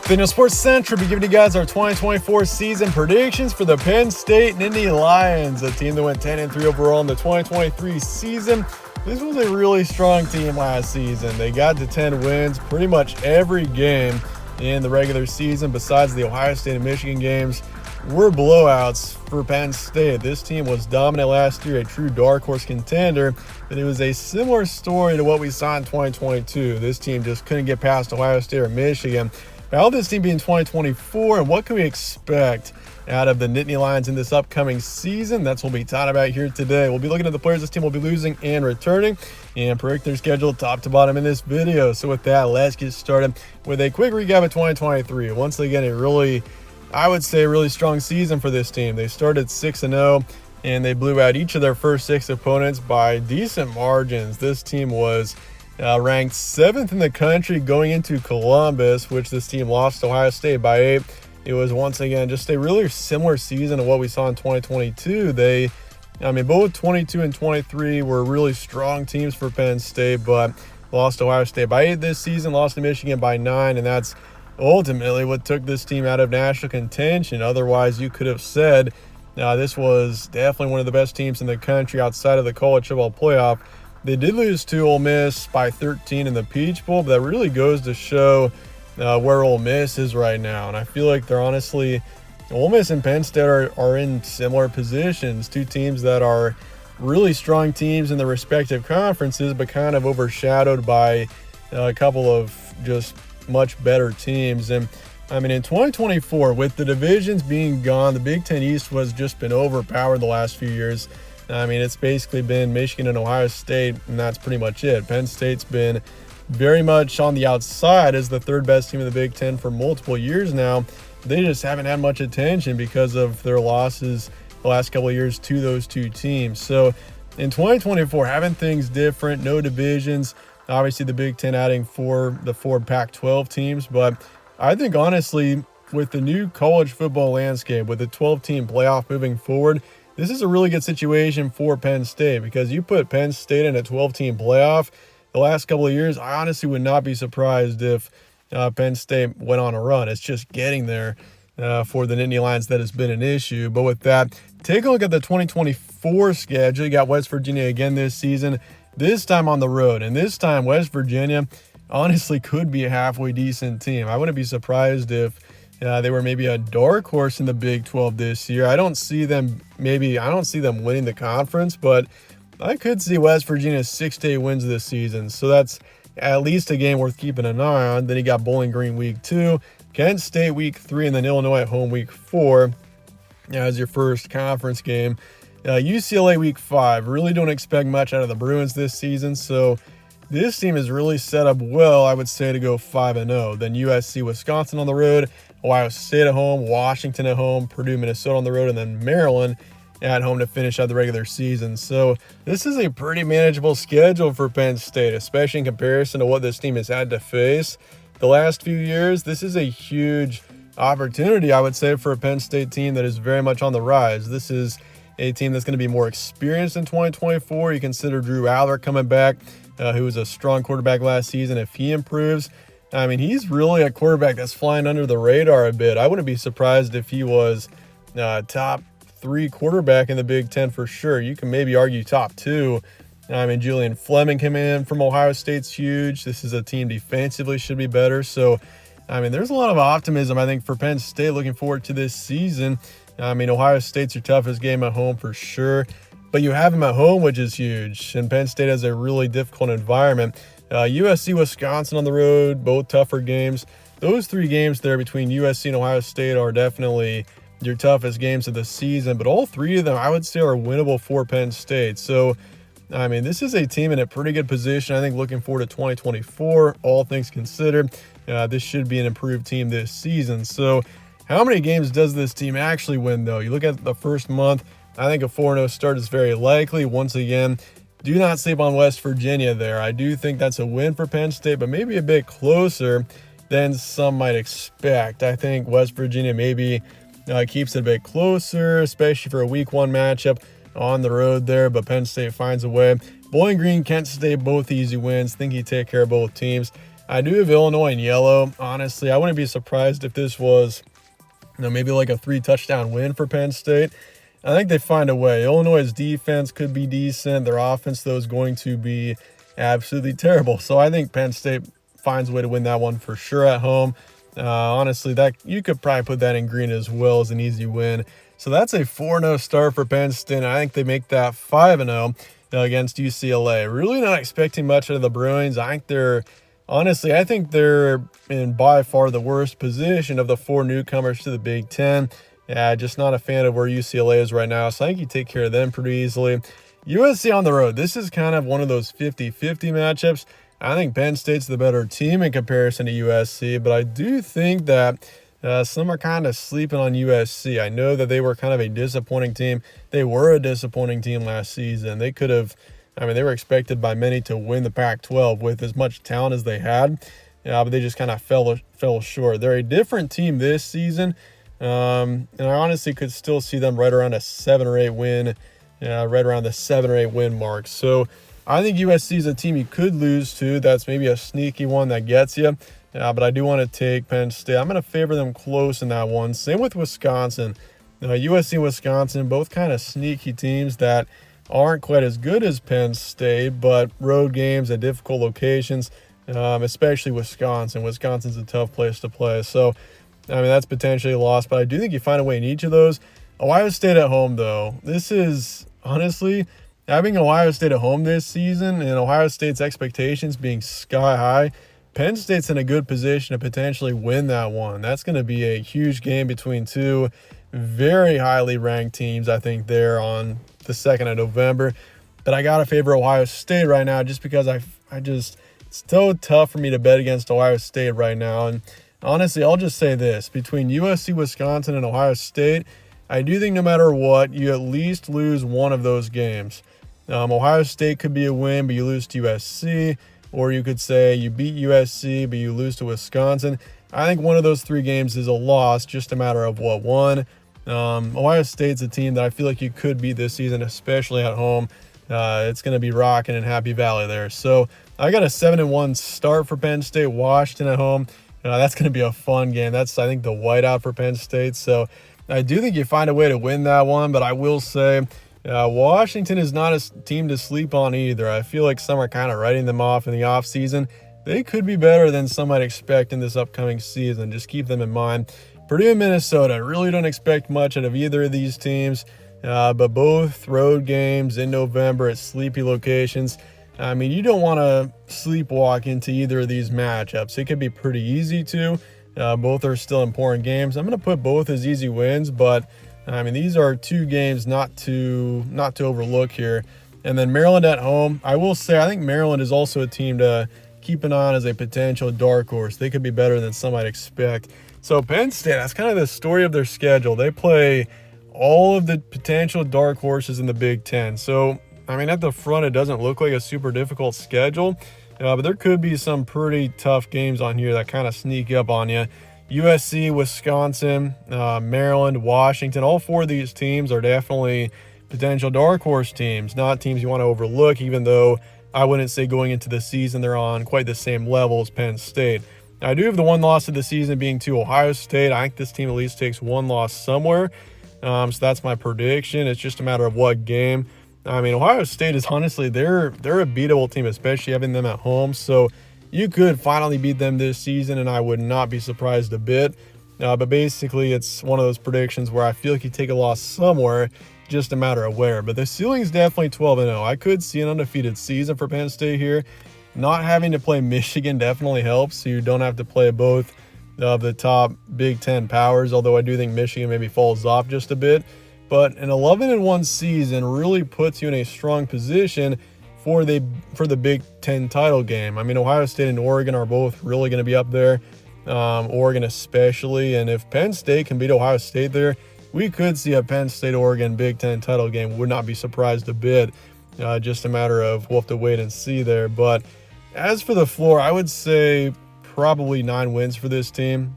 Daniel Sports Central will be giving you guys our 2024 season predictions for the Penn State Nittany Lions, a team that went 10-3 overall in the 2023 season. This was a really strong team last season. They got to 10 wins pretty much every game in the regular season, besides the Ohio State and Michigan games were blowouts for Penn State. This team was dominant last year, a true dark horse contender, but it was a similar story to what we saw in 2022. This team just couldn't get past Ohio State or Michigan. How will this team be in 2024, and what can we expect out of the Nittany Lions in this upcoming season? That's what we'll be talking about here today. We'll be looking at the players this team will be losing and returning and predict their schedule top to bottom in this video. So with that, let's get started with a quick recap of 2023. Once again, I would say a really strong season for this team. They started 6-0, and they blew out each of their first 6 opponents by decent margins. This team was ranked 7th in the country going into Columbus, which this team lost to Ohio State by 8. It was once again just a really similar season to what we saw in 2022. Both 22 and 23 were really strong teams for Penn State, but lost to Ohio State by 8 this season, lost to Michigan by 9, and that's ultimately what took this team out of national contention. Otherwise, you could have said this was definitely one of the best teams in the country outside of the college football playoff. They did lose to Ole Miss by 13 in the Peach Bowl, but that really goes to show where Ole Miss is right now. And I feel like they're honestly, Ole Miss and Penn State are in similar positions. Two teams that are really strong teams in their respective conferences, but kind of overshadowed by a couple of just much better teams. And in 2024, with the divisions being gone, the Big Ten East has just been overpowered the last few years. It's basically been Michigan and Ohio State, and that's pretty much it. Penn State's been very much on the outside as the third best team in the Big Ten for multiple years now. They just haven't had much attention because of their losses the last couple of years to those two teams. So in 2024, having things different, no divisions, obviously the Big Ten adding the four Pac-12 teams, but I think honestly, with the new college football landscape, with the 12-team playoff moving forward, this is a really good situation for Penn State, because you put Penn State in a 12-team playoff the last couple of years, I honestly would not be surprised if Penn State went on a run. It's just getting there for the Nittany Lions that has been an issue. But with that, take a look at the 2024 schedule. You got West Virginia again this season, this time on the road. And this time, West Virginia honestly could be a halfway decent team. I wouldn't be surprised if they were maybe a dark horse in the Big 12 this year. I don't see them winning the conference, but I could see West Virginia 6-8 wins this season. So that's at least a game worth keeping an eye on. Then you got Bowling Green week 2, Kent State week 3, and then Illinois at home week 4 as your first conference game. UCLA week 5. Really don't expect much out of the Bruins this season, so this team is really set up well, I would say, to go 5-0. Then USC, Wisconsin on the road, Ohio State at home, Washington at home, Purdue, Minnesota on the road, and then Maryland at home to finish out the regular season. So this is a pretty manageable schedule for Penn State, especially in comparison to what this team has had to face the last few years. This is a huge opportunity, I would say, for a Penn State team that is very much on the rise. This is a team that's going to be more experienced in 2024. You consider Drew Aller coming back, who was a strong quarterback last season. If he improves, he's really a quarterback that's flying under the radar a bit. I wouldn't be surprised if he was top 3 quarterback in the Big Ten for sure. You can maybe argue top 2. Julian Fleming coming in from Ohio State's huge. This is a team defensively should be better. So, there's a lot of optimism, I think, for Penn State looking forward to this season. Ohio State's your toughest game at home for sure, but you have them at home, which is huge. And Penn State has a really difficult environment. USC, Wisconsin on the road, both tougher games. Those 3 games there between USC and Ohio State are definitely your toughest games of the season, but all 3 of them I would say are winnable for Penn State. So, this is a team in a pretty good position, I think, looking forward to 2024, all things considered. This should be an improved team this season. So how many games does this team actually win, though? You look at the first month, I think a 4-0 start is very likely. Once again, do not sleep on West Virginia there. I do think that's a win for Penn State, but maybe a bit closer than some might expect. I think West Virginia maybe keeps it a bit closer, especially for a week 1 matchup on the road there, but Penn State finds a way. Bowling Green, Kent State, both easy wins. Think you take care of both teams. I do have Illinois in yellow. Honestly, I wouldn't be surprised if this was, maybe like a 3-touchdown win for Penn State. I think they find a way. Illinois' defense could be decent. Their offense, though, is going to be absolutely terrible. So I think Penn State finds a way to win that one for sure at home. Honestly, that you could probably put that in green as well as an easy win. So that's a 4-0 start for Penn State. I think they make that 5-0 against UCLA. Really not expecting much out of the Bruins. I think they're in by far the worst position of the 4 newcomers to the Big Ten. Yeah, just not a fan of where UCLA is right now. So I think you take care of them pretty easily. USC on the road. This is kind of one of those 50-50 matchups. I think Penn State's the better team in comparison to USC, but I do think that some are kind of sleeping on USC. I know that they were kind of a disappointing team. They were a disappointing team last season. They were expected by many to win the Pac-12 with as much talent as they had, but they just kind of fell short. They're a different team this season, and I honestly could still see them right around a 7 or 8 win, right around the 7 or 8 win mark. So I think USC is a team you could lose to. That's maybe a sneaky one that gets you. But I do want to take Penn State. I'm going to favor them close in that one. Same with Wisconsin. USC and Wisconsin, both kind of sneaky teams that aren't quite as good as Penn State, but road games at difficult locations, especially Wisconsin. Wisconsin's a tough place to play. So, that's potentially a loss, but I do think you find a way in each of those. Ohio State at home, though. This is, honestly, having Ohio State at home this season and Ohio State's expectations being sky high, Penn State's in a good position to potentially win that one. That's going to be a huge game between two very highly ranked teams, I think, there on the 2nd of November. But I got to favor Ohio State right now just because it's so tough for me to bet against Ohio State right now. And honestly, I'll just say this. Between USC, Wisconsin, and Ohio State, I do think no matter what, you at least lose one of those games. Ohio State could be a win, but you lose to USC. Or you could say you beat USC, but you lose to Wisconsin. I think one of those 3 games is a loss, just a matter of what one. Ohio State's a team that I feel like you could beat this season, especially at home. It's going to be rocking in Happy Valley there. So I got a 7-1 start for Penn State. Washington at home. That's going to be a fun game. That's, I think, the whiteout for Penn State. So I do think you find a way to win that one, but I will say Washington is not a team to sleep on either. I feel like some are kind of writing them off in the offseason. They could be better than some might expect in this upcoming season. Just keep them in mind. Purdue and Minnesota, I really don't expect much out of either of these teams, but both road games in November at sleepy locations. You don't want to sleepwalk into either of these matchups. It could be pretty easy to. Both are still important games. I'm going to put both as easy wins, but these are 2 games not to overlook here. And then Maryland at home. I will say I think Maryland is also a team to keep an eye on as a potential dark horse. They could be better than some might expect. So Penn State, that's kind of the story of their schedule. They play all of the potential dark horses in the Big Ten. So, at the front, it doesn't look like a super difficult schedule. But there could be some pretty tough games on here that kind of sneak up on you. USC, Wisconsin, Maryland, Washington, all 4 of these teams are definitely potential dark horse teams, not teams you want to overlook, even though I wouldn't say going into the season they're on quite the same level as Penn State. I do have the one loss of the season being to Ohio State. I think this team at least takes one loss somewhere, so that's my prediction. It's just a matter of what game. Ohio State is honestly, they're a beatable team, especially having them at home, so you could finally beat them this season, and I would not be surprised a bit. But basically, it's one of those predictions where I feel like you take a loss somewhere, just a matter of where. But the ceiling is definitely 12-0. I could see an undefeated season for Penn State here. Not having to play Michigan definitely helps, so you don't have to play both of the top Big Ten powers, although I do think Michigan maybe falls off just a bit. But an 11-1 season really puts you in a strong position for the Big Ten title game. Ohio State and Oregon are both really going to be up there, Oregon especially. And if Penn State can beat Ohio State there, we could see a Penn State-Oregon Big Ten title game. Would not be surprised a bit. Just a matter of we'll have to wait and see there. But as for the floor, I would say probably 9 wins for this team.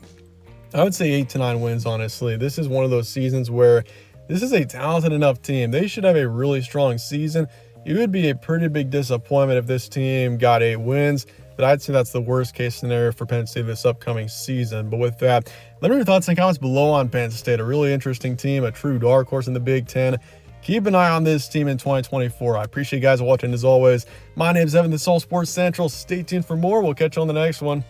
I would say 8 to 9 wins, honestly. This is one of those seasons where this is a talented enough team. They should have a really strong season. It would be a pretty big disappointment if this team got 8 wins. but I'd say that's the worst case scenario for Penn State this upcoming season. But with that, let me know your thoughts and comments below on Penn State. A really interesting team, a true dark horse in the Big Ten. Keep an eye on this team in 2024. I appreciate you guys watching as always. My name is Evan, this is All Sports Central. Stay tuned for more. We'll catch you on the next one.